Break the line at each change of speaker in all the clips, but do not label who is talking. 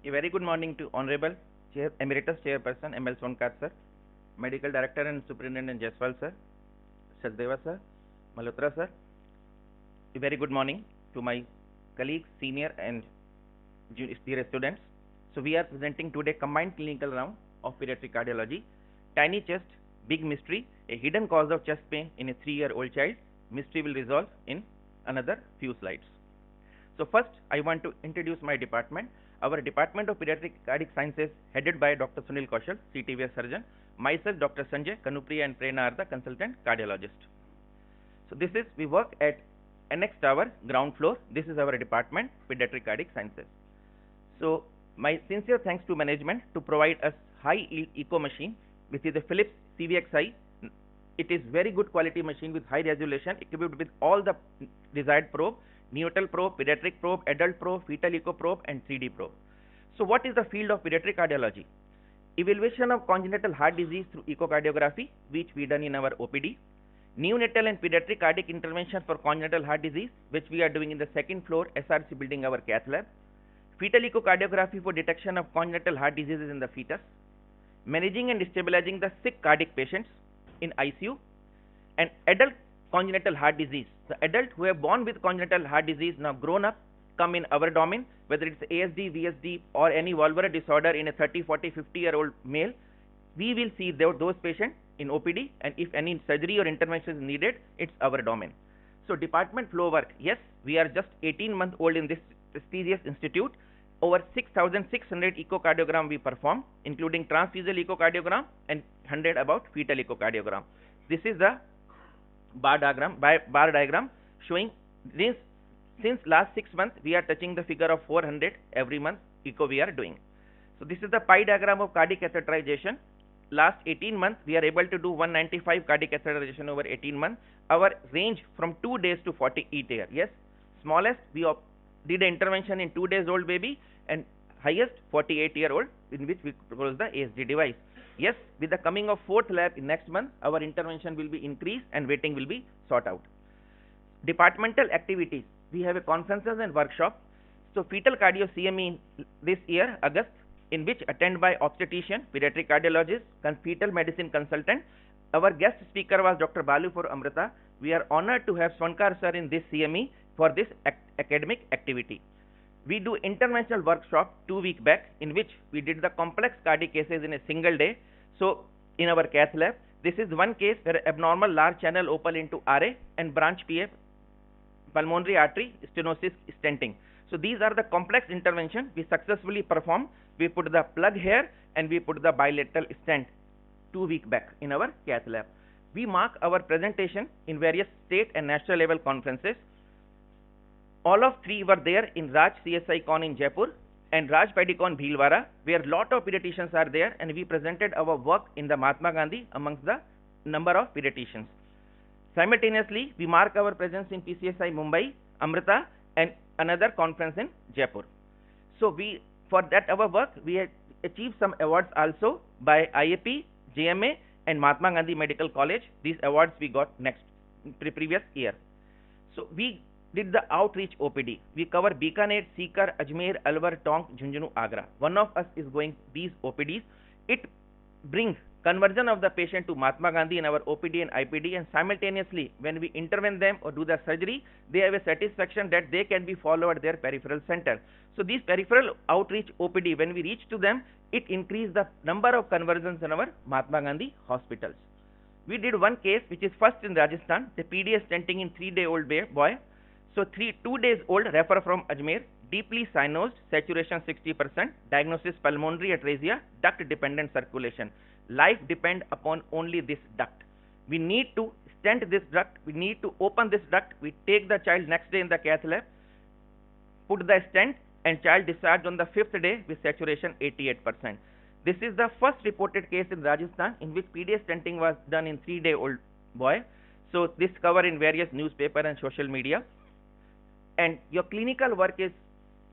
A very good morning to Honorable Emeritus Chairperson M.L. Sonkar sir, Medical Director and Superintendent Jaiswal sir, Sachdeva sir, Malhotra sir. A very good morning to my colleagues, senior and junior students. So we are presenting today combined clinical round of pediatric cardiology. Tiny chest, big mystery, a hidden cause of chest pain in a 3-year-old child. Mystery will resolve in another few slides. So first, I want to introduce my department. Our Department of Paediatric Cardiac Sciences, headed by Dr. Sunil Kaushal, CTVS surgeon. Myself, Dr. Sanjay, Kanupriya and Prerna are the consultant cardiologist. So this is, we work at Annex Tower, ground floor. This is our department, Paediatric Cardiac Sciences. So my sincere thanks to management to provide us high yield echo machine, which is a Philips CVXI. It is very good quality machine with high resolution, equipped with all the desired probe, neonatal probe, pediatric probe, adult probe, fetal echo probe and 3D probe. So what is the field of pediatric cardiology? Evaluation of congenital heart disease through echocardiography, which we done in our OPD. Neonatal and pediatric cardiac intervention for congenital heart disease, which we are doing in the second floor SRC building, our cath lab. Fetal echocardiography for detection of congenital heart diseases in the fetus. Managing and stabilizing the sick cardiac patients in ICU. And adult congenital heart disease. The adult who have born with congenital heart disease, now grown up, come in our domain, whether it's ASD, VSD or any valvular disorder in a 30, 40, 50-year-old male, we will see those patients in OPD, and if any surgery or intervention is needed, it's our domain. So department flow work, yes, we are just 18 months old in this prestigious institute. Over 6,600 echocardiogram we perform, including transfusal echocardiogram and 100 about fetal echocardiogram. This is the bar diagram showing this. Since last 6 months we are touching the figure of 400 every month echo we are doing. So this is the pie diagram of cardiac catheterization. Last 18 months we are able to do 195 cardiac catheterization over 18 months. Our range from 2 days to 48 days. Yes, smallest we did an intervention in 2 days old baby, and highest 48-year-old in which we propose the ASD device. Yes, with the coming of 4th lab in next month, our intervention will be increased and waiting will be sought out. Departmental activities. We have a conferences and workshop. So fetal cardio CME this year, August, in which attended by obstetrician, pediatric cardiologist, fetal medicine consultant. Our guest speaker was Dr. Balu for Amrita. We are honored to have Sonkar sir in this CME for this academic activity. We do interventional workshop 2 weeks back, in which we did the complex cardiac cases in a single day. So in our cath lab, this is one case where abnormal large channel open into RA and branch PA, pulmonary artery stenosis stenting. So these are the complex intervention we successfully performed. We put the plug here and we put the bilateral stent 2 weeks back in our cath lab. We mark our presentation in various state and national level conferences. All of 3 were there in Raj CSI Con in Jaipur and Raj Pedicon Bhilwara, where lot of pediatricians are there, and we presented our work in the Mahatma Gandhi amongst the number of pediatricians. Simultaneously, we mark our presence in PCSI Mumbai, Amrita, and another conference in Jaipur. So for that our work, we had achieved some awards also by IAP, JMA, and Mahatma Gandhi Medical College. These awards we got previous year. So we did the outreach OPD. We cover Bikaner, Sikar, Ajmer, Alwar, Tonk, Jhunjhunu, Agra. One of us is going these OPDs. It brings conversion of the patient to Mahatma Gandhi in our OPD and IPD, and simultaneously when we intervene them or do the surgery, they have a satisfaction that they can be followed at their peripheral center. So these peripheral outreach OPD, when we reach to them, it increased the number of conversions in our Mahatma Gandhi hospitals. We did one case which is first in Rajasthan, the PDA stenting in 3-day-old boy. So 2 days old, refer from Ajmer, deeply cyanosed, saturation 60%, diagnosis pulmonary atresia, duct dependent circulation. Life depend upon only this duct. We need to stent this duct, we need to open this duct. We take the child next day in the cath lab, put the stent, and child discharged on the 5th day with saturation 88%. This is the first reported case in Rajasthan in which PDA stenting was done in 3-day-old boy. So this covered in various newspaper and social media. And your clinical work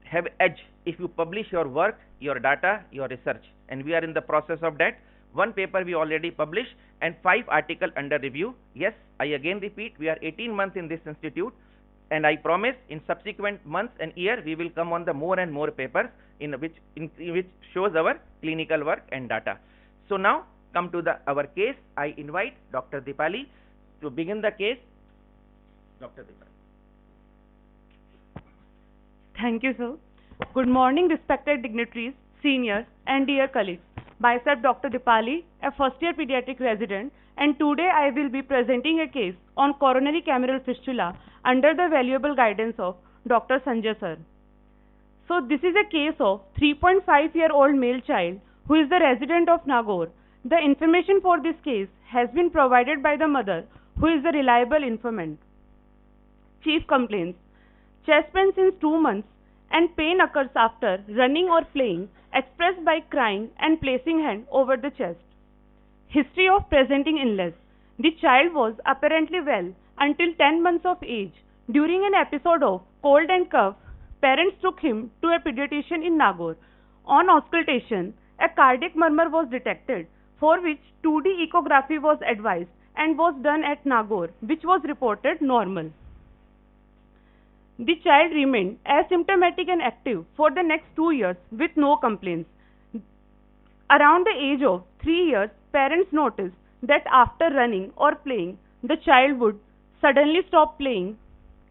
have edge if you publish your work, your data, your research, and we are in the process of that. 1 paper we already published and 5 articles under review. Yes, I again repeat, we are 18 months in this institute. and I promise in subsequent months and year we will come on the more and more papers in which shows our clinical work and data. So now come to our case. I invite Dr. Deepali to begin the case. Dr. Deepali.
Thank you, sir. Good morning, respected dignitaries, seniors, and dear colleagues. Myself, Dr. Deepali, a first-year pediatric resident, and today I will be presenting a case on coronary cameral fistula under the valuable guidance of Dr. Sanjay sir. So this is a case of 3.5-year-old male child who is the resident of Nagaur. The information for this case has been provided by the mother, who is the reliable informant. Chief complaints: chest pain since 2 months and pain occurs after running or playing, expressed by crying and placing hand over the chest. History of presenting illness: the child was apparently well until 10 months of age. During an episode of cold and cough, parents took him to a pediatrician in Nagaur. On auscultation, a cardiac murmur was detected, for which 2D echography was advised and was done at Nagaur, which was reported normal. The child remained asymptomatic and active for the next 2 years with no complaints. Around the age of 3 years, parents noticed that after running or playing, the child would suddenly stop playing,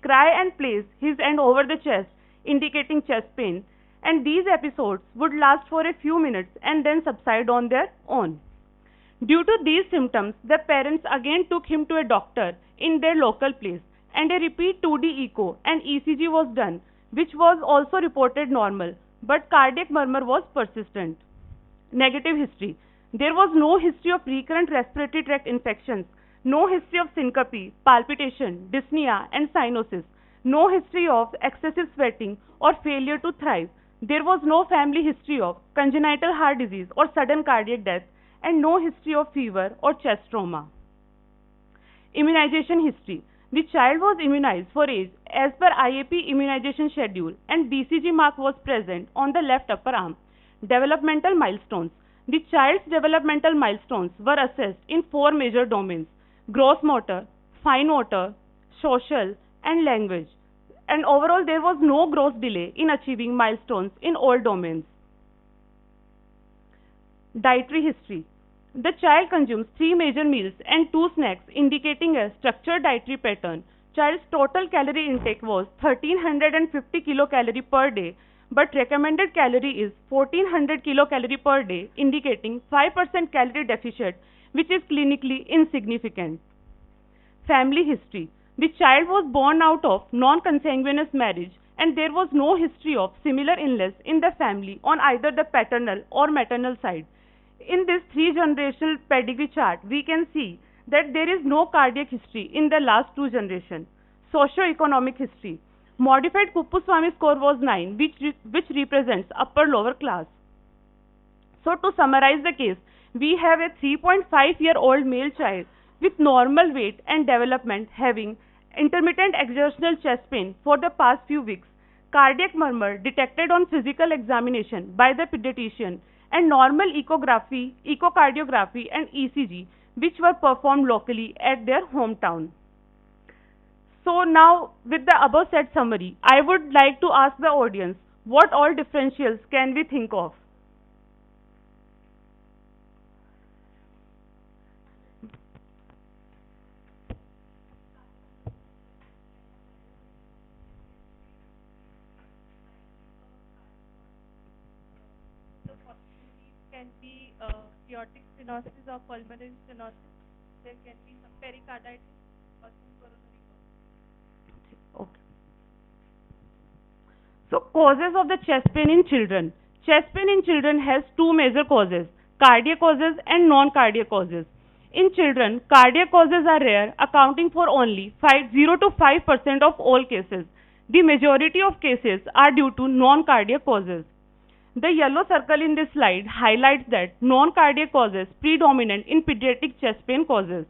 cry and place his hand over the chest, indicating chest pain, and these episodes would last for a few minutes and then subside on their own. Due to these symptoms, the parents again took him to a doctor in their local place, and a repeat 2D echo and ECG was done, which was also reported normal, but cardiac murmur was persistent. Negative history: there was no history of recurrent respiratory tract infections, no history of syncope, palpitation, dyspnea and cyanosis, no history of excessive sweating or failure to thrive. There was no family history of congenital heart disease or sudden cardiac death, and no history of fever or chest trauma. Immunization history: the child was immunized for age as per IAP immunization schedule, and BCG mark was present on the left upper arm. Developmental milestones: the child's developmental milestones were assessed in 4 major domains: gross motor, fine motor, social and language, and overall there was no gross delay in achieving milestones in all domains. Dietary history: the child consumes 3 major meals and 2 snacks, indicating a structured dietary pattern. Child's total calorie intake was 1350 kilocalorie per day, but recommended calorie is 1400 kilocalorie per day, indicating 5% calorie deficit, which is clinically insignificant. Family history: the child was born out of non-consanguineous marriage, and there was no history of similar illness in the family on either the paternal or maternal side. In this 3-generational pedigree chart, we can see that there is no cardiac history in the last 2 generations. Socio-economic history: modified Kuppuswamy score was 9, which represents upper-lower class. So to summarize the case, we have a 3.5-year-old male child with normal weight and development having intermittent exertional chest pain for the past few weeks, cardiac murmur detected on physical examination by the pediatrician, and normal echography, echocardiography and ECG, which were performed locally at their hometown. So now, with the above said summary, I would like to ask the audience, what all differentials can we think of?
Can be aortic stenosis or pulmonary stenosis. There can be some pericarditis or some coronary cause.
Okay. So causes of the chest pain in children. Chest pain in children has 2 major causes: cardiac causes and non-cardiac causes. In children, cardiac causes are rare, accounting for only 0 to 5% of all cases. The majority of cases are due to non-cardiac causes. The yellow circle in this slide highlights that non-cardiac causes predominant in pediatric chest pain causes.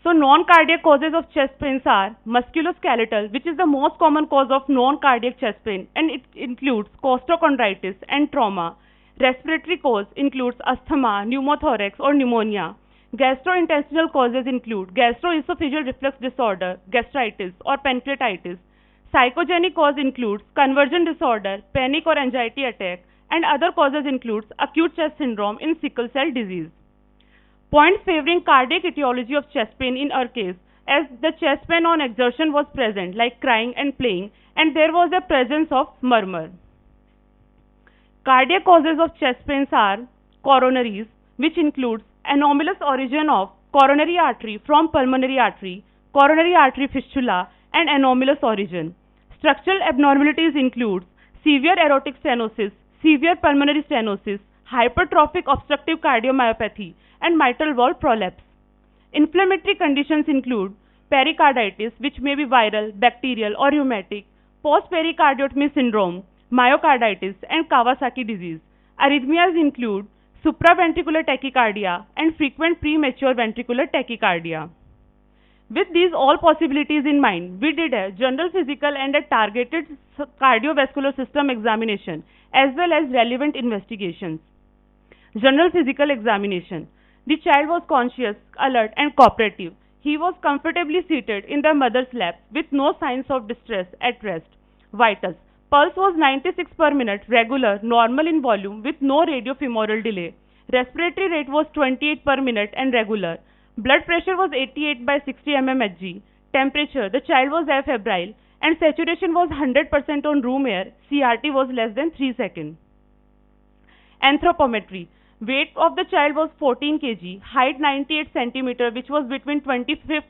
So non-cardiac causes of chest pains are musculoskeletal, which is the most common cause of non-cardiac chest pain, and it includes costochondritis and trauma. Respiratory cause includes asthma, pneumothorax or pneumonia. Gastrointestinal causes include gastroesophageal reflux disorder, gastritis or pancreatitis. Psychogenic cause includes conversion disorder, panic or anxiety attack, and other causes includes acute chest syndrome in sickle cell disease. Points favoring cardiac etiology of chest pain in our case, as the chest pain on exertion was present, like crying and playing, and there was a presence of murmur. Cardiac causes of chest pains are coronaries, which includes anomalous origin of coronary artery from pulmonary artery fistula, and anomalous origin. Structural abnormalities include severe aortic stenosis, severe pulmonary stenosis, hypertrophic obstructive cardiomyopathy, and mitral valve prolapse. Inflammatory conditions include pericarditis, which may be viral, bacterial, or rheumatic, post-pericardiotomy syndrome, myocarditis, and Kawasaki disease. Arrhythmias include supraventricular tachycardia and frequent premature ventricular tachycardia. With these all possibilities in mind, we did a general physical and a targeted cardiovascular system examination as well as relevant investigations. General physical examination. The child was conscious, alert, and cooperative. He was comfortably seated in the mother's lap with no signs of distress at rest. Vitals. Pulse was 96 per minute, regular, normal in volume with no radiofemoral delay. Respiratory rate was 28 per minute and regular. Blood pressure was 88 by 60 mmHg. Temperature, the child was afebrile and saturation was 100% on room air. CRT was less than 3 seconds. Anthropometry. Weight of the child was 14 kg, height 98 cm, which was between 25th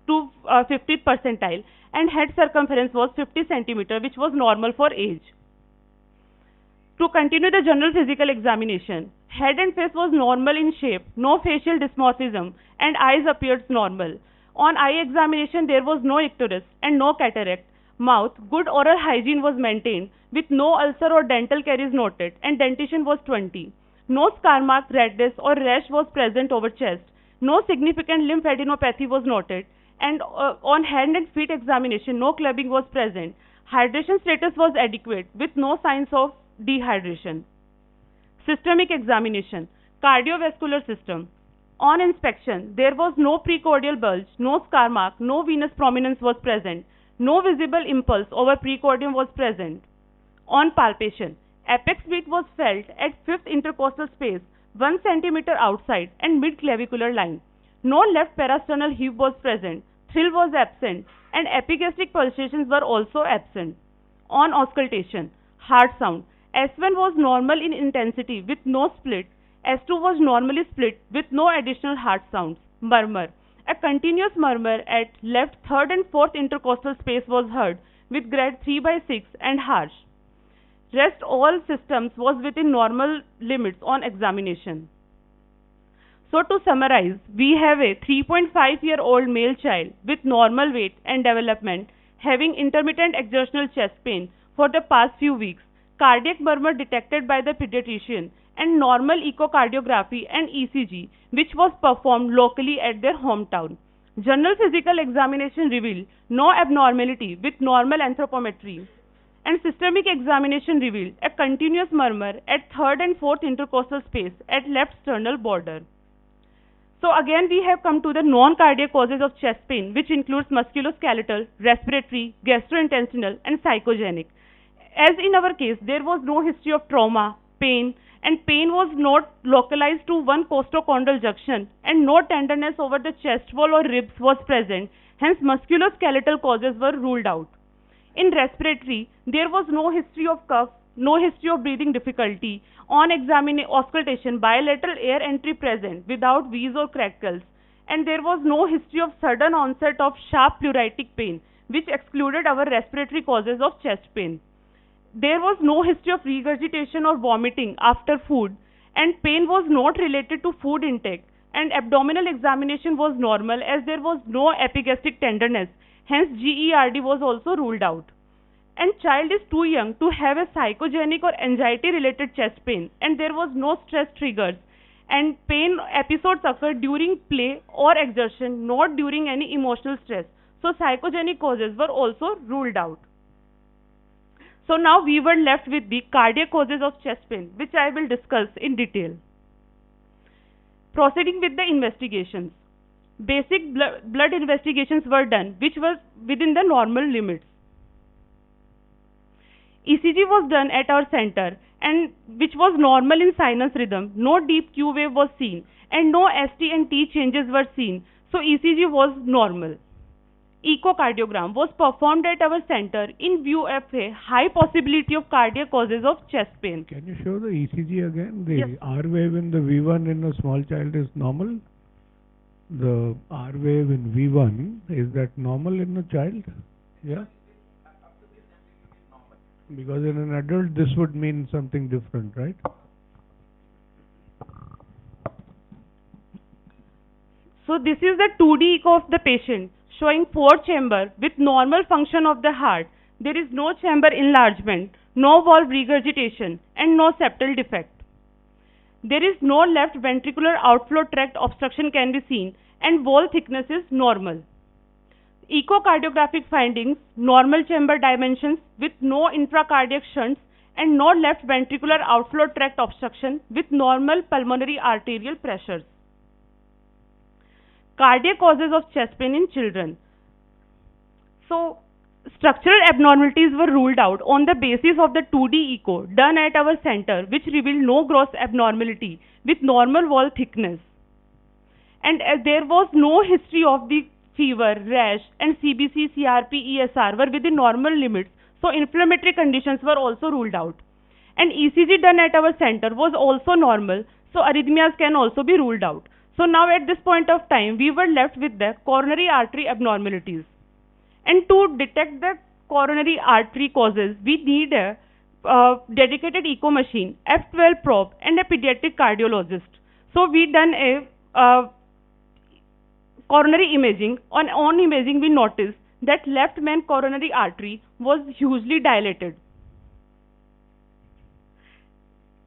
to 50th percentile, and head circumference was 50 cm, which was normal for age. To continue the general physical examination, head and face was normal in shape, no facial dysmorphism, and eyes appeared normal. On eye examination, there was no icterus and no cataract. Mouth, good oral hygiene was maintained with no ulcer or dental caries noted, and dentition was 20. No scar mark, redness or rash was present over chest. No significant lymphadenopathy was noted, and on hand and feet examination, no clubbing was present. Hydration status was adequate with no signs of dehydration. Systemic examination. Cardiovascular system. On inspection, there was no precordial bulge, no scar mark, no venous prominence was present. No visible impulse over precordium was present. On palpation, apex beat was felt at 5th intercostal space, 1 cm outside and mid-clavicular line. No left parasternal heave was present, thrill was absent, and epigastric pulsations were also absent. On auscultation, heart sound, S1 was normal in intensity with no split, S2 was normally split with no additional heart sounds. Murmur. A continuous murmur at left 3rd and 4th intercostal space was heard with grade 3 by 6 and harsh. Rest all systems was within normal limits on examination. So to summarize, we have a 3.5-year-old male child with normal weight and development having intermittent exertional chest pain for the past few weeks, cardiac murmur detected by the pediatrician, and normal echocardiography and ECG, which was performed locally at their hometown. General physical examination revealed no abnormality with normal anthropometry, and systemic examination revealed a continuous murmur at 3rd and 4th intercostal space at left sternal border. So again we have come to the non-cardiac causes of chest pain, which includes musculoskeletal, respiratory, gastrointestinal, and psychogenic. As in our case, there was no history of trauma, pain, and pain was not localized to one costochondral junction, and no tenderness over the chest wall or ribs was present. Hence, musculoskeletal causes were ruled out. In respiratory, there was no history of cough, no history of breathing difficulty. On auscultation, bilateral air entry present without wheeze or crackles, and there was no history of sudden onset of sharp pleuritic pain, which excluded our respiratory causes of chest pain. There was no history of regurgitation or vomiting after food, and pain was not related to food intake, and abdominal examination was normal as there was no epigastric tenderness. Hence, GERD was also ruled out. And child is too young to have a psychogenic or anxiety related chest pain, and there was no stress triggers, and pain episodes occurred during play or exertion, not during any emotional stress. So psychogenic causes were also ruled out. So now we were left with the cardiac causes of chest pain, which I will discuss in detail. Proceeding with the investigations. Basic blood investigations were done, which were within the normal limits. ECG was done at our center, and which was normal in sinus rhythm. No deep Q wave was seen, and no ST and T changes were seen. So ECG was normal. Echocardiogram was performed at our center in view of a high possibility of cardiac causes of chest pain.
Can you show the ECG again? The
Yes.
R wave in the V1 in a small child is normal. The R wave in V1, is that normal in a child? Yeah. Because in an adult this would mean something different, right?
So this is the 2D echo of the patient, showing 4 chamber with normal function of the heart. There is no chamber enlargement, no valve regurgitation, and no septal defect. There is no left ventricular outflow tract obstruction can be seen, and wall thickness is normal. Echocardiographic findings: normal chamber dimensions with no intracardiac shunts and no left ventricular outflow tract obstruction with normal pulmonary arterial pressures. Cardiac causes of chest pain in children. So, structural abnormalities were ruled out on the basis of the 2D echo done at our center, which revealed no gross abnormality with normal wall thickness. And there was no history of the fever, rash, and CBC, CRP, ESR were within normal limits, so inflammatory conditions were also ruled out. And ECG done at our center was also normal, so arrhythmias can also be ruled out. So now at this point of time, we were left with the coronary artery abnormalities. And to detect the coronary artery causes, we need a dedicated echo machine, F12 probe, and a pediatric cardiologist. So we done a coronary imaging. On imaging, we noticed that left main coronary artery was hugely dilated.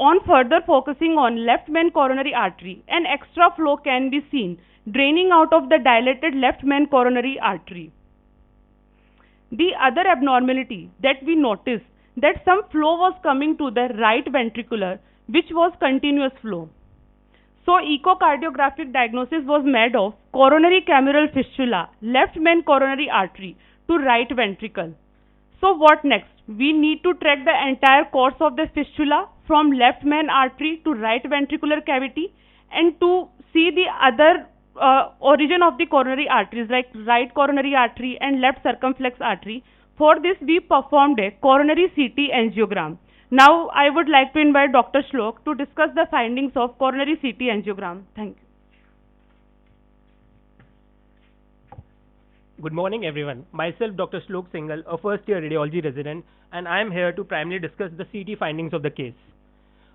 On further focusing on left main coronary artery, an extra flow can be seen draining out of the dilated left main coronary artery. The other abnormality that we noticed, that some flow was coming to the right ventricular, which was continuous flow. So echocardiographic diagnosis was made of coronary cameral fistula, left main coronary artery to right ventricle. So what next? We need to track the entire course of the fistula from left main artery to right ventricular cavity, and to see the other origin of the coronary arteries like right coronary artery and left circumflex artery. For this, we performed a coronary CT angiogram. Now I would like to invite Dr. Shlok to discuss the findings of coronary CT angiogram. Thank you.
Good morning, everyone. Myself, Dr. Shlok Singhal, a first-year radiology resident, and I am here to primarily discuss the CT findings of the case.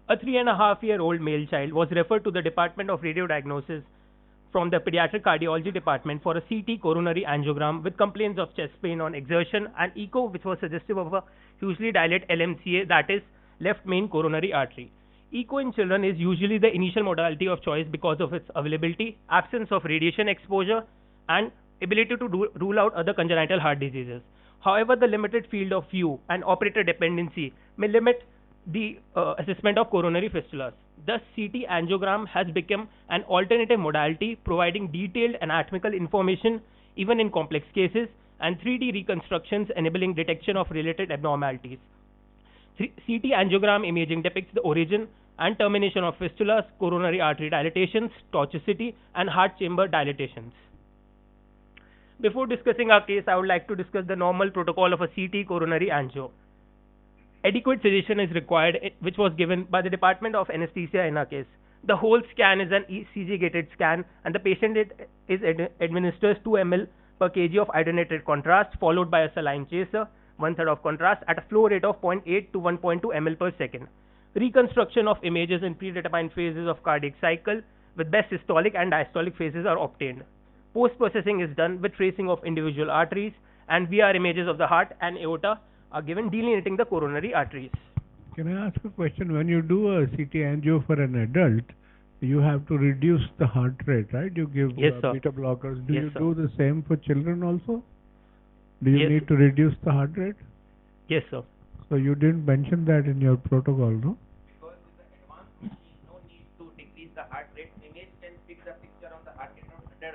A 3.5-year-old male child was referred to the Department of Radiodiagnosis from the Pediatric Cardiology Department for a CT coronary angiogram with complaints of chest pain on exertion and echo, which was suggestive of a hugely dilated LMCA, that is, left main coronary artery. Echo in children is usually the initial modality of choice because of its availability, absence of radiation exposure, and ability to rule out other congenital heart diseases. However, the limited field of view and operator dependency may limit the assessment of coronary fistulas. Thus, CT angiogram has become an alternative modality providing detailed anatomical information even in complex cases, and 3D reconstructions enabling detection of related abnormalities. CT angiogram imaging depicts the origin and termination of fistulas, coronary artery dilatations, tortuosity, and heart chamber dilatations. Before discussing our case, I would like to discuss the normal protocol of a CT coronary angio. Adequate sedation is required, which was given by the Department of Anesthesia in our case. The whole scan is an ECG-gated scan, and the patient administers 2 ml per kg of iodinated contrast, followed by a saline chaser, 1/3 of contrast, at a flow rate of 0.8 to 1.2 ml per second. Reconstruction of images in predetermined phases of cardiac cycle with best systolic and diastolic phases are obtained. Post-processing is done with tracing of individual arteries, and VR images of the heart and aorta are given, delineating the coronary arteries.
Can I ask a question? When you do a CT angio for an adult, you have to reduce the heart rate, right? You give beta blockers. Do you do the same for children also? Do you need to reduce the heart rate?
Yes, sir.
So you didn't mention that in your protocol, no?
Because with the advanced machine, no need to decrease the heart rate. Image can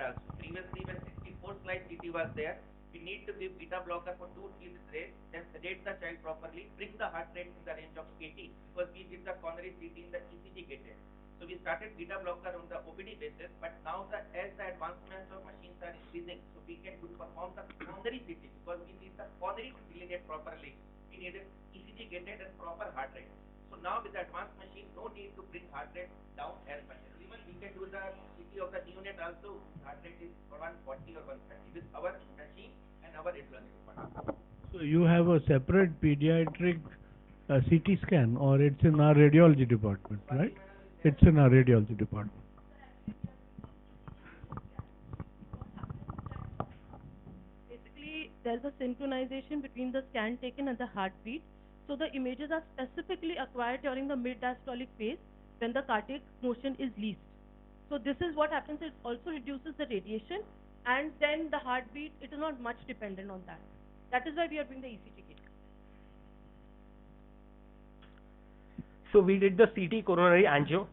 also. Previously, when 64 slide CT was there, we need to give beta blocker for 2-3 days, then sedate the child properly, bring the heart rate in the range of 80, because we did the coronary CT in the ECG gated. So we started beta blocker on the OPD basis, but now as the advancements of machines are increasing, so we can perform the coronary CT, because we need the coronary to delineate properly. We need an ECG gated and proper heart rate. So now with the advanced machine, no need to bring heart rate down as much. Even we can do the CT of the neonate also, heart rate is 140 or 130 with our machine and our radiology department.
So you have a separate pediatric CT scan, or it's in our radiology department, right? It's in our radiology department.
Basically, there's a synchronization between the scan taken and the heartbeat. So the images are specifically acquired during the mid-diastolic phase when the cardiac motion is least. So this is what happens. It also reduces the radiation, and then the heartbeat, it is not much dependent on that. That is why we are doing the ECG kit.
So we did the CT coronary angio,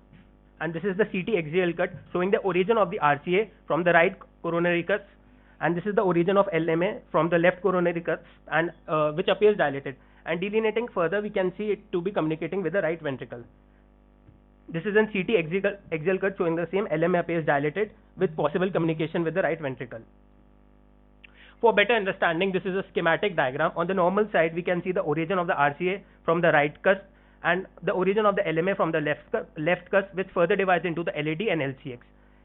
and this is the CT axial cut showing the origin of the RCA from the right coronary cusp, and this is the origin of LMA from the left coronary cusp, and which appears dilated. And delineating further, we can see it to be communicating with the right ventricle. This is in CT axial cut showing the same LMA appears dilated with possible communication with the right ventricle. For better understanding, this is a schematic diagram. On the normal side, we can see the origin of the RCA from the right cusp and the origin of the LMA from the left cusp, which further divides into the LAD and LCX.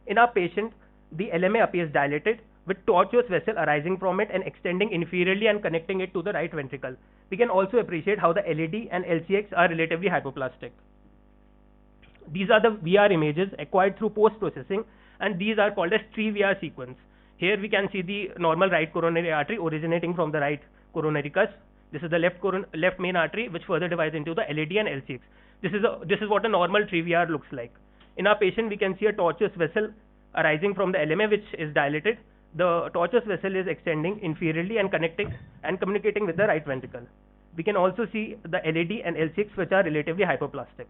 In our patient, the LMA appears dilated with tortuous vessel arising from it and extending inferiorly and connecting it to the right ventricle. We can also appreciate how the LAD and LCX are relatively hypoplastic. These are the VR images acquired through post-processing, and these are called as tree VR sequence. Here we can see the normal right coronary artery originating from the right coronary cusp. This is the left main artery, which further divides into the LAD and LCX. This is what a normal tree VR looks like. In our patient, we can see a tortuous vessel arising from the LMA, which is dilated. The tortuous vessel is extending inferiorly and communicating with the right ventricle. We can also see the LAD and L6, which are relatively hypoplastic.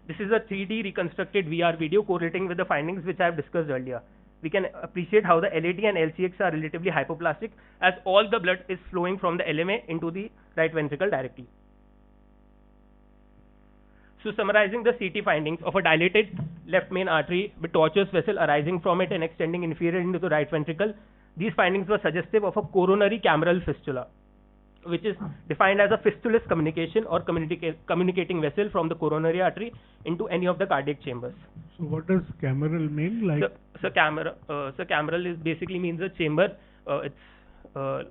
This is a 3D reconstructed VR video correlating with the findings which I have discussed earlier. We can appreciate how the LAD and LCX are relatively hypoplastic, as all the blood is flowing from the LMA into the right ventricle directly. So summarizing the CT findings of a dilated left main artery with tortuous vessel arising from it and extending inferior into the right ventricle, these findings were suggestive of a coronary cameral fistula, which is defined as a fistulous communication or communicating vessel from the coronary artery into any of the cardiac chambers.
So what does cameral mean? Like
cameral is basically means a chamber. It's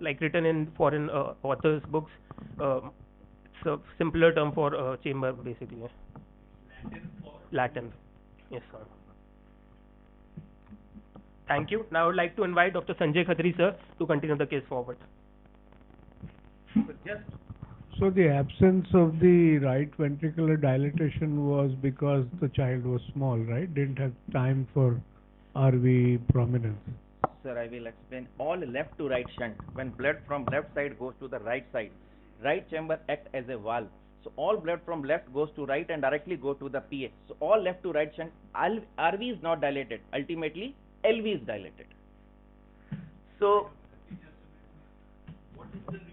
like written in foreign authors' books. It's a simpler term for chamber, basically. Latin. Yes, sir. Thank you. Now I would like to invite Dr. Sanjay Khatri, sir, to continue the case forward.
So the absence of the right ventricular dilatation was because the child was small, right? Didn't have time for RV prominence.
Sir, I will explain. All left to right shunt. When blood from left side goes to the right side, right chamber acts as a valve. So all blood from left goes to right and directly go to the PA. So all left to right shunt, RV is not dilated. Ultimately, LV is dilated. So,
what is the reason?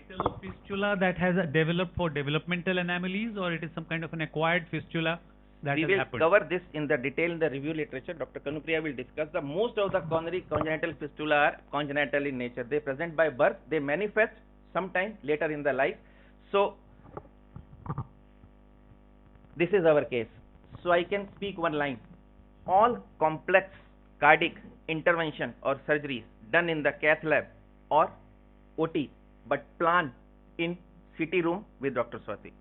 Congenital fistula that has developed for developmental anomalies, or it is some kind of an acquired fistula that
we
has
will
happened?
cover this in the detail in the review literature. Dr. Kanupriya will discuss. The most of the coronary congenital fistula are congenital in nature. They present by birth. They manifest sometime later in the life. So this is our case. So I can speak one line. All complex cardiac intervention or surgeries done in the cath lab or OT, but plan in CT room with Dr. Swati.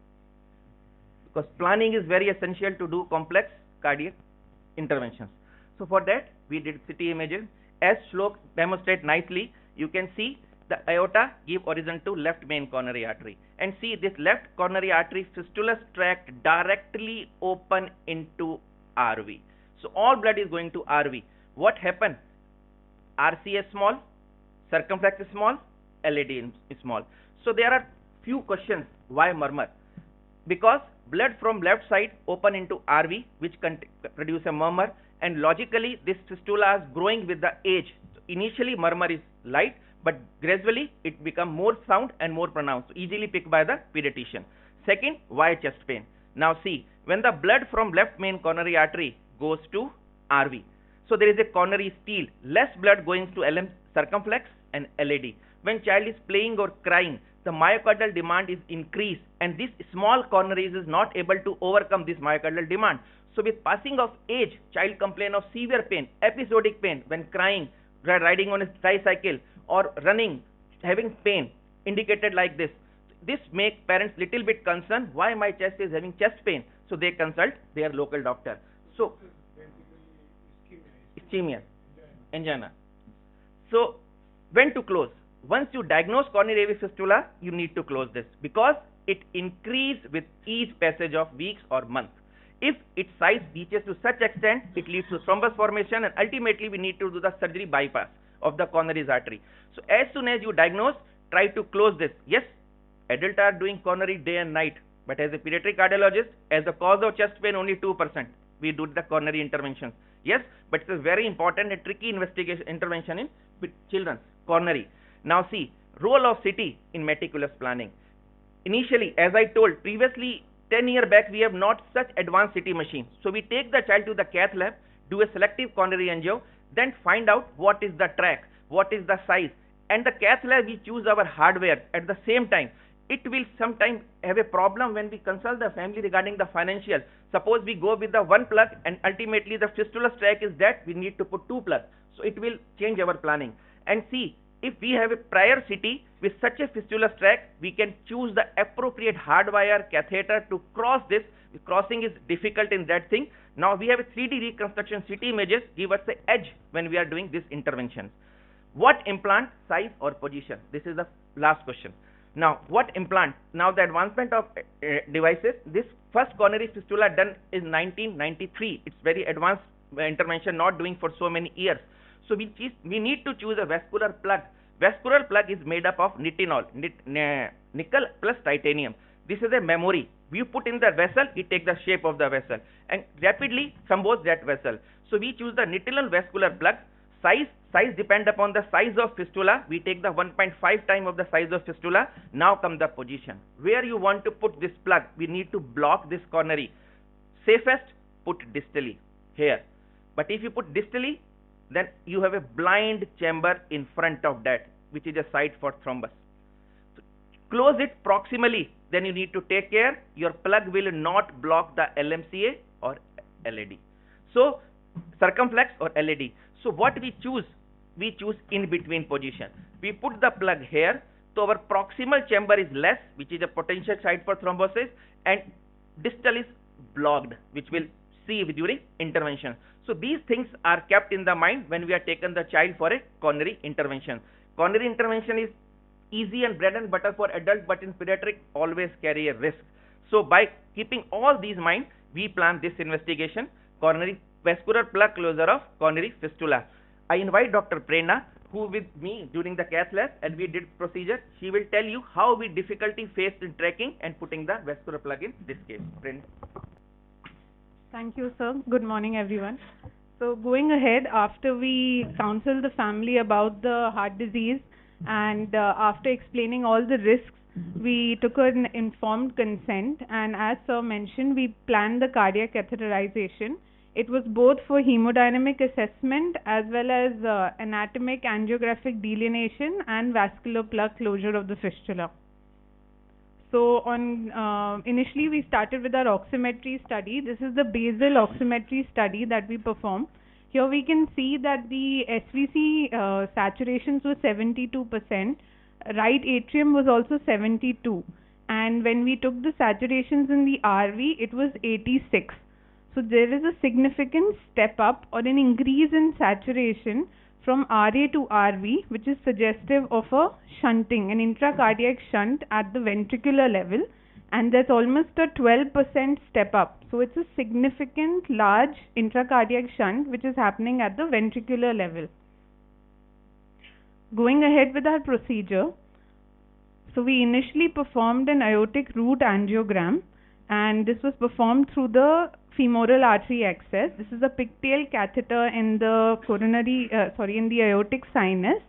Because planning is very essential to do complex cardiac interventions. So for that, we did CT images. As Shlok demonstrated nicely, you can see the aorta give origin to left main coronary artery. And see this left coronary artery fistulous tract directly open into RV. So all blood is going to RV. What happened? RC is small, circumflex is small, LAD is small. So there are few questions. Why murmur? Because blood from left side open into RV, which produce a murmur, and logically this fistula is growing with the age. So initially murmur is light, but gradually it becomes more sound and more pronounced, so easily picked by the pediatrician. Second, why chest pain? Now see, when the blood from left main coronary artery goes to RV, so there is a coronary steal, less blood going to LM circumflex and LAD. When child is playing or crying, the myocardial demand is increased, and this small coronaries is not able to overcome this myocardial demand. So with passing of age, child complain of severe pain, episodic pain when crying, riding on a tricycle or running, having pain indicated like this. This makes parents little bit concerned, why my chest is having chest pain, so they consult their local doctor. So ischemia, angina. So when to close? Once you diagnose coronary AV fistula, you need to close this because it increases with each passage of weeks or months. If its size reaches to such extent, it leads to thrombus formation, and ultimately we need to do the surgery bypass of the coronary artery. So as soon as you diagnose, try to close this. Yes, adults are doing coronary day and night, but as a pediatric cardiologist, as the cause of chest pain only 2%, we do the coronary interventions. Yes, but it's a very important and tricky investigation intervention in with children, coronary. Now see, role of CT in meticulous planning. Initially, as I told previously, 10 years back, we have not such advanced CT machine. So we take the child to the cath lab, do a selective coronary angio, then find out what is the track, what is the size, and the cath lab we choose our hardware at the same time. It will sometimes have a problem when we consult the family regarding the financial. Suppose we go with the one plug and ultimately the fistula track is that we need to put two plugs. So it will change our planning. And see, if we have a prior CT with such a fistula track, we can choose the appropriate hardwire catheter to cross this. Crossing is difficult in that thing. Now we have a 3D reconstruction CT images give us the edge when we are doing this intervention. What implant, size or position? This is the last question. Now what implant? Now the advancement of devices, this first coronary fistula done is 1993. It's very advanced intervention, not doing for so many years. So we need to choose a vascular plug. Vascular plug is made up of nitinol, nickel plus titanium. This is a memory. You put in the vessel, it takes the shape of the vessel and rapidly thrombose that vessel. So we choose the nitinol vascular plug. Size depend upon the size of fistula. We take the 1.5 time of the size of fistula. Now come the position. Where you want to put this plug, we need to block this coronary. Safest, put distally here. But if you put distally, then you have a blind chamber in front of that, which is a site for thrombus. So close it proximally, then you need to take care your plug will not block the LMCA or LAD. So circumflex or LAD. So what we choose in between position. We put the plug here, so our proximal chamber is less, which is a potential site for thrombosis, and distal is blocked, which will see during intervention. So these things are kept in the mind when we are taken the child for a coronary intervention. Coronary intervention is easy and bread and butter for adult, but in pediatric always carry a risk. So by keeping all these in mind, we plan this investigation, coronary vascular plug closure of coronary fistula. I invite Dr. Prerna, who with me during the cath lab and we did procedure. She will tell you how we difficulty faced in tracking and putting the vascular plug in this case. Prerna.
Thank you, sir. Good morning, everyone. So going ahead, after we counsel the family about the heart disease and after explaining all the risks, we took an informed consent, and as sir mentioned, we planned the cardiac catheterization. It was both for hemodynamic assessment as well as anatomic angiographic delineation and vascular plug closure of the fistula. So initially we started with our oximetry study. This is the basal oximetry study that we performed. Here we can see that the SVC saturations were 72%. Right atrium was also 72. And when we took the saturations in the RV, it was 86. So there is a significant step up or an increase in saturation from RA to RV, which is suggestive of a shunting, an intracardiac shunt at the ventricular level, and there's almost a 12% step up. So it's a significant large intracardiac shunt which is happening at the ventricular level. Going ahead with our procedure, so we initially performed an aortic root angiogram, and this was performed through the
femoral artery access. This is a pigtail catheter in the in the aortic sinus,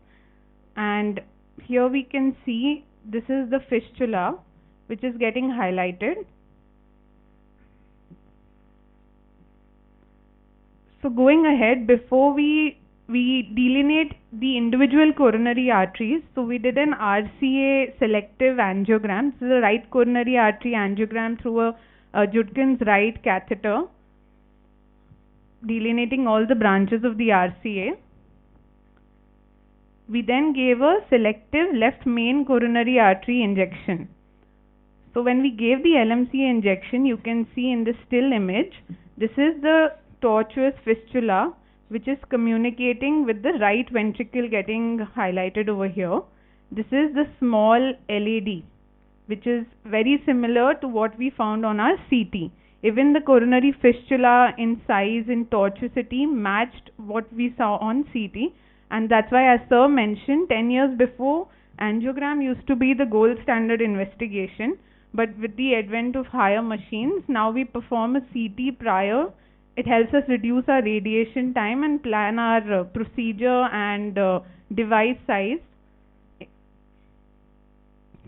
and here we can see this is the fistula which is getting highlighted. So going ahead, before we delineate the individual coronary arteries, so we did an RCA selective angiogram. This is a right coronary artery angiogram through a Judkins right catheter, delineating all the branches of the RCA. We then gave a selective left main coronary artery injection. So when we gave the LMCA injection, you can see in the still image, this is the tortuous fistula which is communicating with the right ventricle getting highlighted over here. This is the small LAD, which is very similar to what we found on our CT. Even the coronary fistula in size, in tortuosity, matched what we saw on CT, and that's why, as sir mentioned, 10 years before, angiogram used to be the gold standard investigation, but with the advent of higher machines, now we perform a CT prior. It helps us reduce our radiation time and plan our procedure and device size.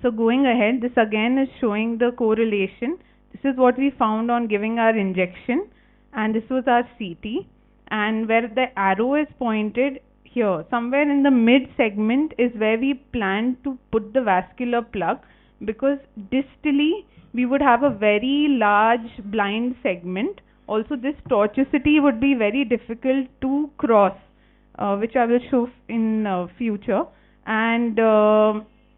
So going ahead, this again is showing the correlation. This is what we found on giving our injection, and this was our CT. And where the arrow is pointed here, somewhere in the mid segment is where we plan to put the vascular plug, because distally we would have a very large blind segment. Also, this tortuosity would be very difficult to cross, which I will show in future. And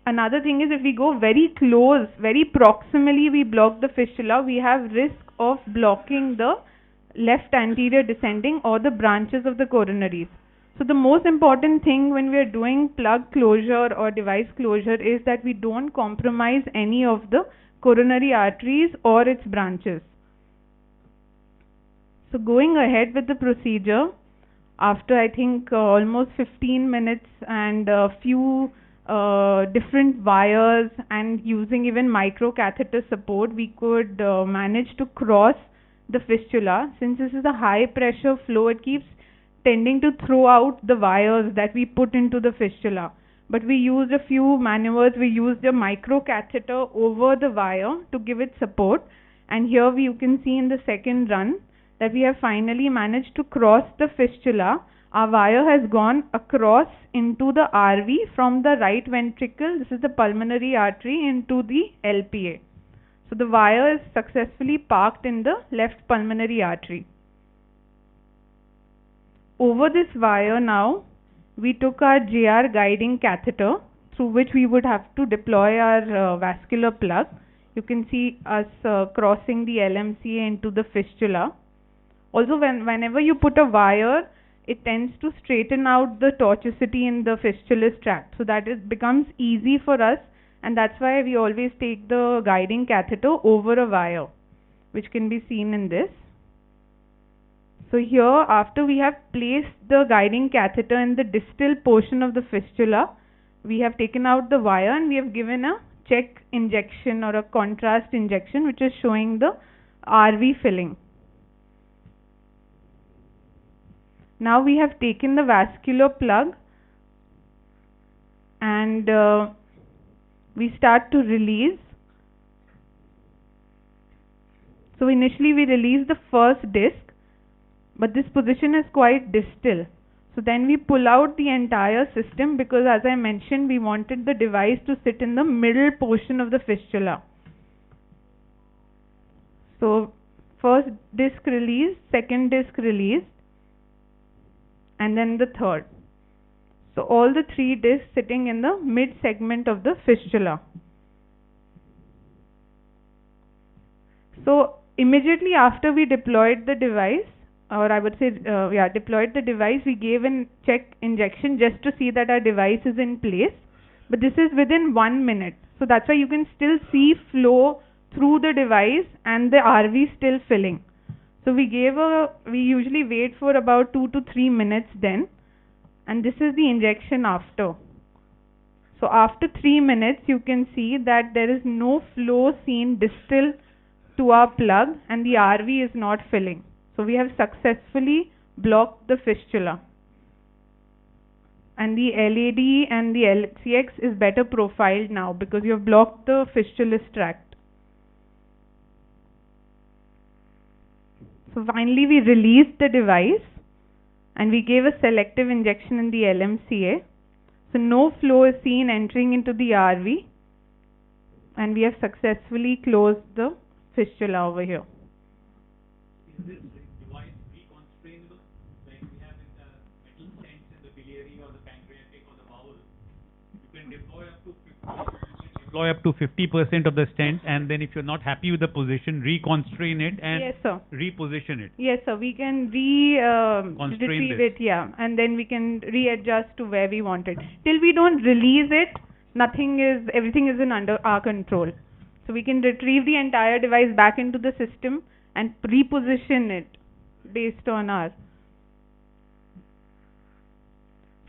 another thing is, if we go very close, very proximally we block the fistula, we have risk of blocking the left anterior descending or the branches of the coronaries. So the most important thing when we are doing plug closure or device closure is that we don't compromise any of the coronary arteries or its branches. So going ahead with the procedure, after I think almost 15 minutes and a few different wires and using even microcatheter support, we could manage to cross the fistula. Since this is a high pressure flow, it keeps tending to throw out the wires that we put into the fistula. But we used a few maneuvers. We used a microcatheter over the wire to give it support. And here you can see in the second run that we have finally managed to cross the fistula. Our wire has gone across into the RV from the right ventricle, this is the pulmonary artery, into the LPA. So the wire is successfully parked in the left pulmonary artery. Over this wire now, we took our JR guiding catheter through which we would have to deploy our vascular plug. You can see us crossing the LMCA into the fistula. Also, whenever you put a wire, it tends to straighten out the tortuosity in the fistulous tract. So that it becomes easy for us, and that's why we always take the guiding catheter over a wire, which can be seen in this. So here, after we have placed the guiding catheter in the distal portion of the fistula, we have taken out the wire and we have given a check injection or a contrast injection, which is showing the RV filling. Now we have taken the vascular plug and we start to release. So initially we release the first disc, but this position is quite distal. So then we pull out the entire system, because as I mentioned, we wanted the device to sit in the middle portion of the fistula. So first disc released, second disc released, and then the third. So all the three discs sitting in the mid segment of the fistula. So immediately after we deployed the device, or I would say deployed the device, we gave a check injection just to see that our device is in place. But this is within 1 minute. So that's why you can still see flow through the device and the RV still filling. So we usually wait for about 2 to 3 minutes then, and this is the injection after. So after 3 minutes, you can see that there is no flow seen distal to our plug and the RV is not filling. So we have successfully blocked the fistula. And the LAD and the LCX is better profiled now because you have blocked the fistulous tract. So finally we released the device and we gave a selective injection in the LMCA. So no flow is seen entering into the RV and we have successfully closed the fistula over here.
Is this device reconstrainable? Like we have in the metal stents in the biliary or the pancreatic or the bowel, you can deploy up to 50% of the stent, and then if you're not happy with the position, reconstrain it and
yes, sir.
reposition it.
Yes, sir. We can retrieve it, yeah, and then we can readjust to where we want it. Till we don't release it, everything is under our control. So we can retrieve the entire device back into the system and reposition it based on our.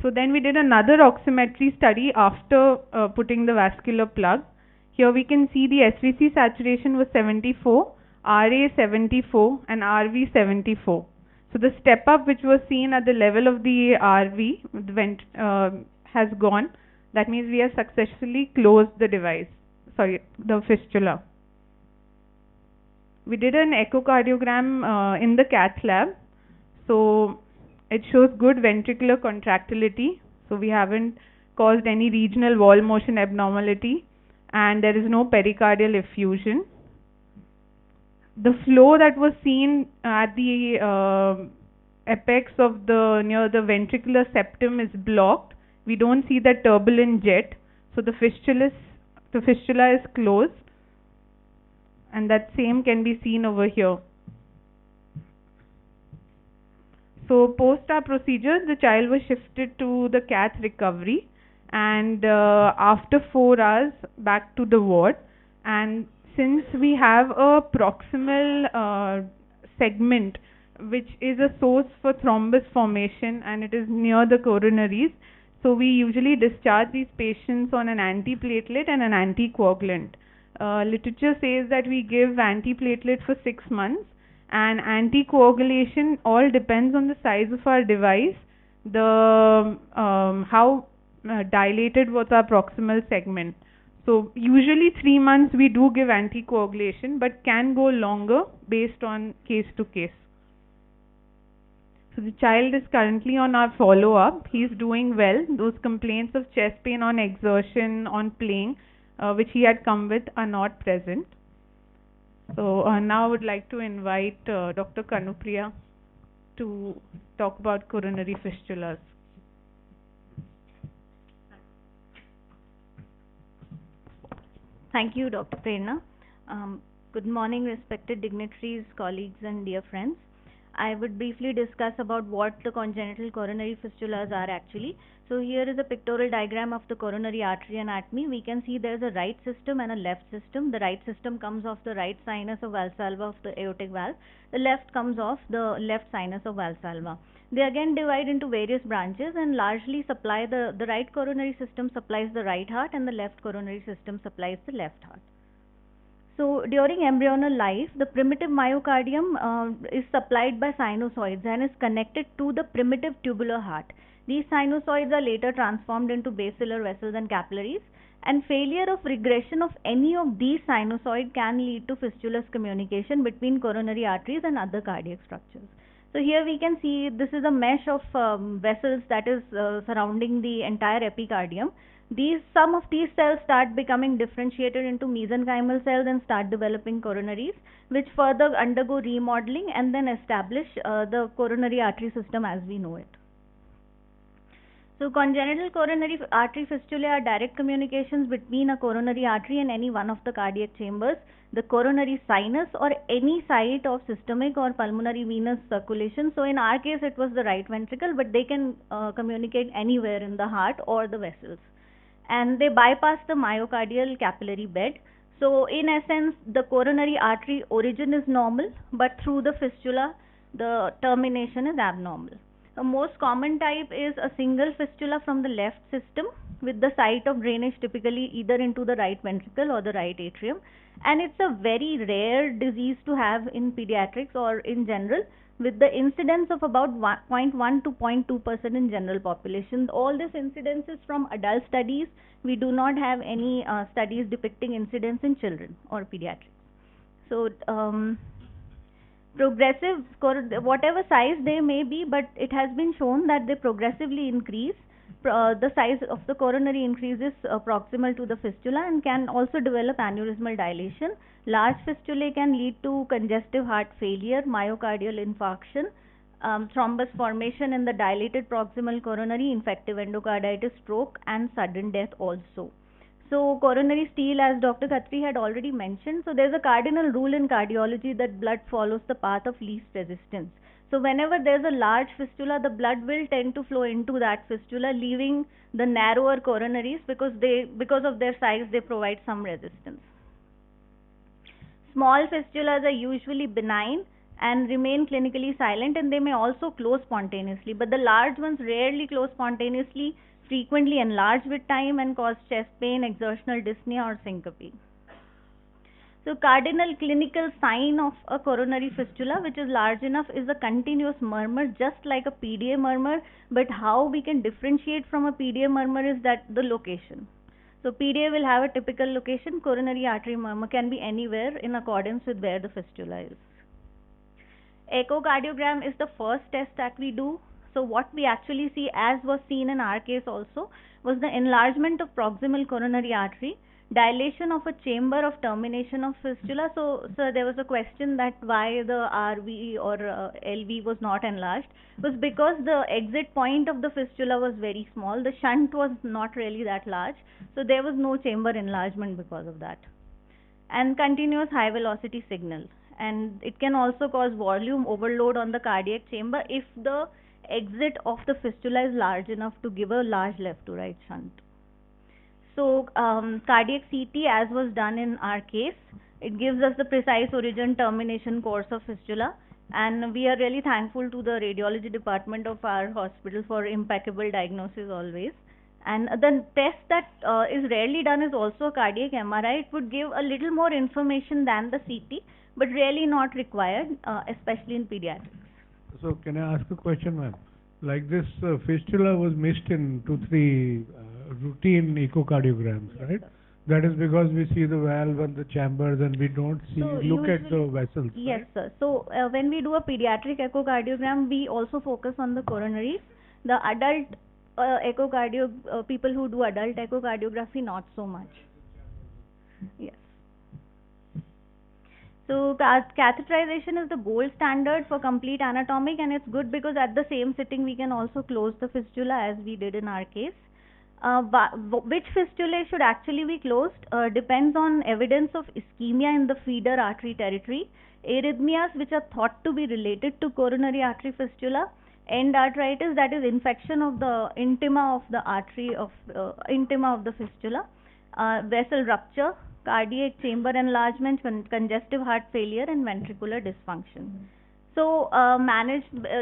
So then we did another oximetry study after putting the vascular plug. Here we can see the SVC saturation was 74, RA 74 and RV 74. So the step up which was seen at the level of the RV has gone. That means we have successfully closed the the fistula. We did an echocardiogram in the cath lab. So it shows good ventricular contractility. So we haven't caused any regional wall motion abnormality and there is no pericardial effusion. The flow that was seen at the apex of near the ventricular septum is blocked. We don't see that turbulent jet. So the fistula is closed and that same can be seen over here. So post our procedure, the child was shifted to the cath recovery and after 4 hours back to the ward. And since we have a proximal segment which is a source for thrombus formation and it is near the coronaries, so we usually discharge these patients on an antiplatelet and an anticoagulant. Literature says that we give antiplatelet for 6 months and anticoagulation all depends on the size of our device, how dilated was our proximal segment. So usually 3 months we do give anticoagulation but can go longer based on case to case. So the child is currently on our follow-up. He is doing well. Those complaints of chest pain on exertion, on playing, which he had come with are not present. So now I would like to invite Dr. Kanupriya to talk about coronary fistulas.
Thank you, Dr. Prerna. Good morning, respected dignitaries, colleagues, and dear friends. I would briefly discuss about what the congenital coronary fistulas are actually. So here is a pictorial diagram of the coronary artery anatomy. We can see there is a right system and a left system. The right system comes off the right sinus of Valsalva of the aortic valve. The left comes off the left sinus of Valsalva. They again divide into various branches and largely supply the right coronary system supplies the right heart and the left coronary system supplies the left heart. So during embryonal life, the primitive myocardium is supplied by sinusoids and is connected to the primitive tubular heart. These sinusoids are later transformed into basilar vessels and capillaries, and failure of regression of any of these sinusoids can lead to fistulous communication between coronary arteries and other cardiac structures. So here we can see this is a mesh of vessels that is surrounding the entire epicardium. Some of these cells start becoming differentiated into mesenchymal cells and start developing coronaries, which further undergo remodeling and then establish the coronary artery system as we know it. So congenital coronary artery fistulae are direct communications between a coronary artery and any one of the cardiac chambers, the coronary sinus, or any site of systemic or pulmonary venous circulation. So in our case it was the right ventricle, but they can communicate anywhere in the heart or the vessels. And they bypass the myocardial capillary bed. So in essence, the coronary artery origin is normal, but through the fistula, the termination is abnormal. The most common type is a single fistula from the left system with the site of drainage typically either into the right ventricle or the right atrium, and it's a very rare disease to have in pediatrics or in general, with the incidence of about 0.1 to 0.2% in general population. All this incidence is from adult studies. We do not have any studies depicting incidence in children or pediatrics. So progressive, whatever size they may be, but it has been shown that they progressively increase. The size of the coronary increases proximal to the fistula and can also develop aneurysmal dilation. Large fistulae can lead to congestive heart failure, myocardial infarction, thrombus formation in the dilated proximal coronary, infective endocarditis, stroke, and sudden death also. So coronary steel, as Dr. Khatri had already mentioned, so there's a cardinal rule in cardiology that blood follows the path of least resistance. So whenever there's a large fistula, the blood will tend to flow into that fistula, leaving the narrower coronaries because of their size, they provide some resistance. Small fistulas are usually benign and remain clinically silent, and they may also close spontaneously, but the large ones rarely close spontaneously, frequently enlarge with time and cause chest pain, exertional dyspnea, or syncope. So cardinal clinical sign of a coronary fistula which is large enough is a continuous murmur, just like a PDA murmur, but how we can differentiate from a PDA murmur is that the location. So PDA will have a typical location, coronary artery murmur can be anywhere in accordance with where the fistula is. Echocardiogram is the first test that we do. So what we actually see, as was seen in our case also, was the enlargement of proximal coronary artery, dilation of a chamber of termination of fistula. So there was a question that why the RV or LV was not enlarged. It was because the exit point of the fistula was very small. The shunt was not really that large. So there was no chamber enlargement because of that. And continuous high velocity signal. And it can also cause volume overload on the cardiac chamber if the exit of the fistula is large enough to give a large left to right shunt. So cardiac CT, as was done in our case, it gives us the precise origin termination course of fistula, and we are really thankful to the radiology department of our hospital for impeccable diagnosis always. And the test that is rarely done is also a cardiac MRI. It would give a little more information than the CT, but really not required, especially in pediatrics.
So can I ask a question, ma'am? Like this fistula was missed in 2-3 routine echocardiograms, right? Yes, that is because we see the valve and the chambers and we don't see, look at the vessels.
Yes,
right?
sir. So when we do a pediatric echocardiogram, we also focus on the coronaries. The adult people who do adult echocardiography, not so much. Yes. So catheterization is the gold standard for complete anatomic, and it's good because at the same sitting we can also close the fistula as we did in our case. Which fistulae should actually be closed depends on evidence of ischemia in the feeder artery territory, arrhythmias which are thought to be related to coronary artery fistula, endarteritis, that is infection of the intima of the artery of intima of the fistula, vessel rupture, cardiac chamber enlargement, congestive heart failure, and ventricular dysfunction. So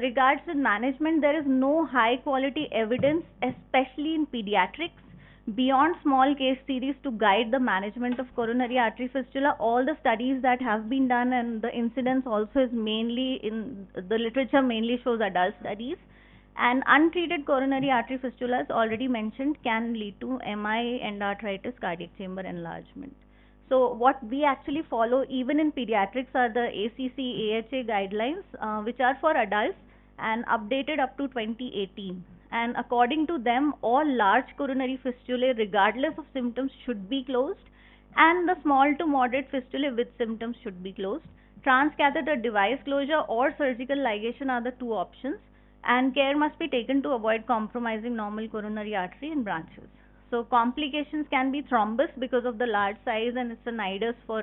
regards with management, there is no high quality evidence, especially in pediatrics, beyond small case series to guide the management of coronary artery fistula. All the studies that have been done, and the incidence also is mainly in the literature, mainly shows adult studies. And untreated coronary artery fistulas, already mentioned, can lead to MI, endarteritis, cardiac chamber enlargement. So what we actually follow even in pediatrics are the ACC AHA guidelines, which are for adults and updated up to 2018. And according to them, all large coronary fistulae, regardless of symptoms, should be closed, and the small to moderate fistulae with symptoms should be closed. Transcatheter device closure or surgical ligation are the two options, and care must be taken to avoid compromising normal coronary artery and branches. So complications can be thrombus because of the large size and it's a nidus for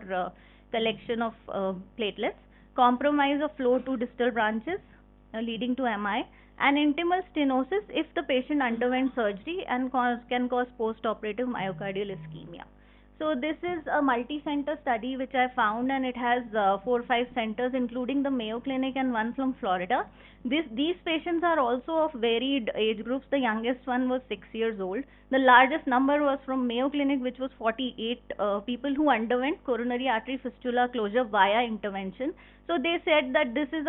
collection of platelets, compromise of flow to distal branches leading to MI, and intimal stenosis if the patient underwent surgery and can cause post-operative myocardial ischemia. So this is a multi-center study which I found, and it has 4 or 5 centers, including the Mayo Clinic and one from Florida. These patients are also of varied age groups. The youngest one was 6 years old. The largest number was from Mayo Clinic, which was 48 people who underwent coronary artery fistula closure via intervention. So they said that this is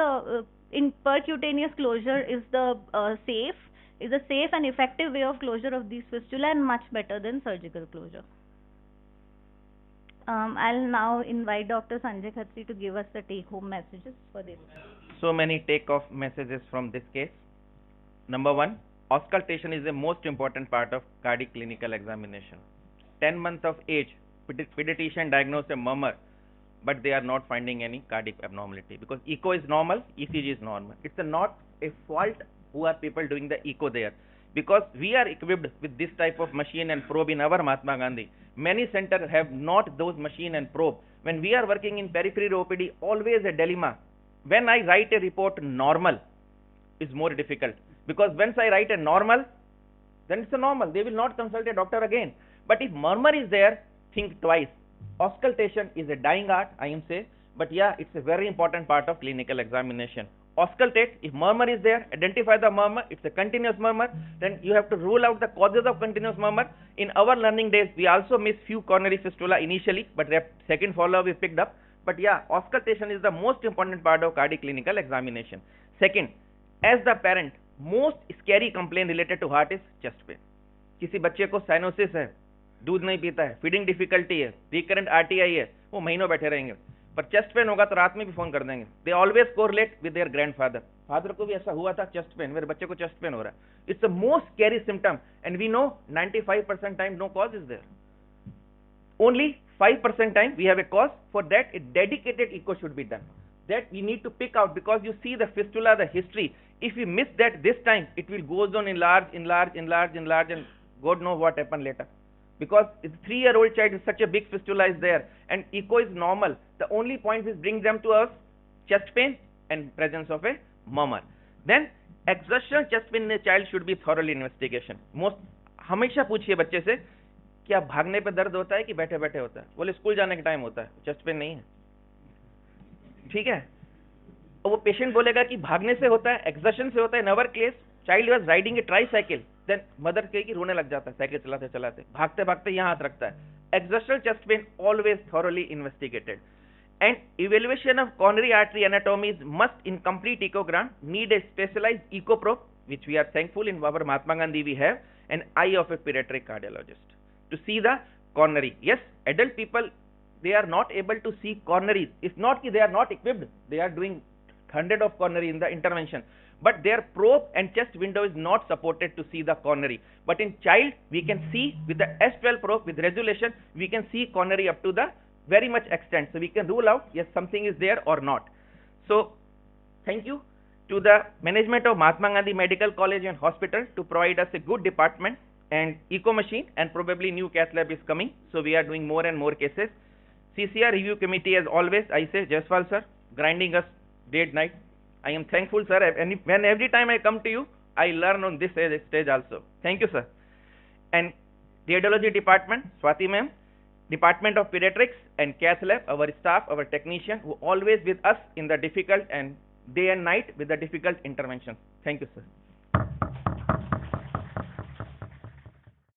in percutaneous closure is the safe and effective way of closure of these fistula, and much better than surgical closure. I'll now invite Dr. Sanjay Khatri to give us the take-home messages for this.
So many take-off messages from this case. Number one, auscultation is the most important part of cardiac clinical examination. 10 months of age, pediatrician diagnosed a murmur, but they are not finding any cardiac abnormality because echo is normal, ECG is normal. It's not a fault who are people doing the echo there, because we are equipped with this type of machine and probe in our Mahatma Gandhi. Many centers have not those machine and probe. When we are working in periphery OPD, always a dilemma. When I write a report normal, is more difficult, because once I write a normal, then it's a normal. They will not consult a doctor again. But if murmur is there, think twice. Auscultation is a dying art, I am saying, but yeah, it's a very important part of clinical examination. Auscultate, if murmur is there, identify the murmur, it's a continuous murmur, then you have to rule out the causes of continuous murmur. In our learning days, we also missed few coronary fistula initially, but second follow-up we picked up. But yeah, auscultation is the most important part of cardiac clinical examination. Second, as the parent, most scary complaint related to heart is chest pain. किसी बच्चे को cyanosis है, दूध नहीं पीता है, feeding difficulty है, recurrent RTI है, वो महीनों बैठे रहेंगे, पर चेस्ट पेन होगा तो रात में भी फोन कर देंगे. They always correlate with their grandfather. Father को भी ऐसा हुआ था, चेस्ट पेन, मेरे बच्चे को चेस्ट पेन हो रहा है. It's the most scary symptom, and we know 95% time no cause is there. Only 5% time we have a cause. For that, a dedicated echo should be done. That we need to pick out, because you see the fistula, the history. If we miss that this time, it will goes on enlarge, and God knows what happened later. Because it's a 3-year-old child, such a big fistula is there, and echo is normal. The only point which brings them to us, chest pain and presence of a murmur. Then exertional chest pain in a child should be thoroughly investigation. हमेशा पूछिए बच्चे से, क्या भागने पे दर्द होता है कि बैठे बैठे होता है? बोले स्कूल जाने के टाइम होता है, चेस्ट पेन नहीं है. ठीक है, और वो पेशेंट बोलेगा कि भागने से होता है, एक्सर्शन से होता है. In our case, child was riding a tricycle, then mother कहेगी रोने लग जाता है साइकिल चलाते चलाते, भागते भागते यहाँ हाथ रखता है. Exertional chest pain always thoroughly investigated. And evaluation of coronary artery anatomy is must in complete echogram. Need a specialized echo probe, which we are thankful in our Mahatma Gandhi we have an eye of a pediatric cardiologist to see the coronary. Yes, adult people, they are not able to see coronary. It's not that they are not equipped. They are doing 100 of coronary in the intervention, but their probe and chest window is not supported to see the coronary. But in child, we can see with the S12 probe with resolution, we can see coronary up to the very much extent. So we can rule out, yes, something is there or not. So thank you to the management of Mahatma Gandhi Medical College and Hospital to provide us a good department and echo machine, and probably new cath lab is coming. So we are doing more and more cases. CCR review committee, as always, I say, Jaiswal sir, grinding us day and night. I am thankful, sir. And when every time I come to you, I learn on this stage also. Thank you, sir. And radiology department, Swati ma'am, department of pediatrics and cath lab, our staff, our technician, who always with us in the difficult and day and night with the difficult interventions. Thank you, sir.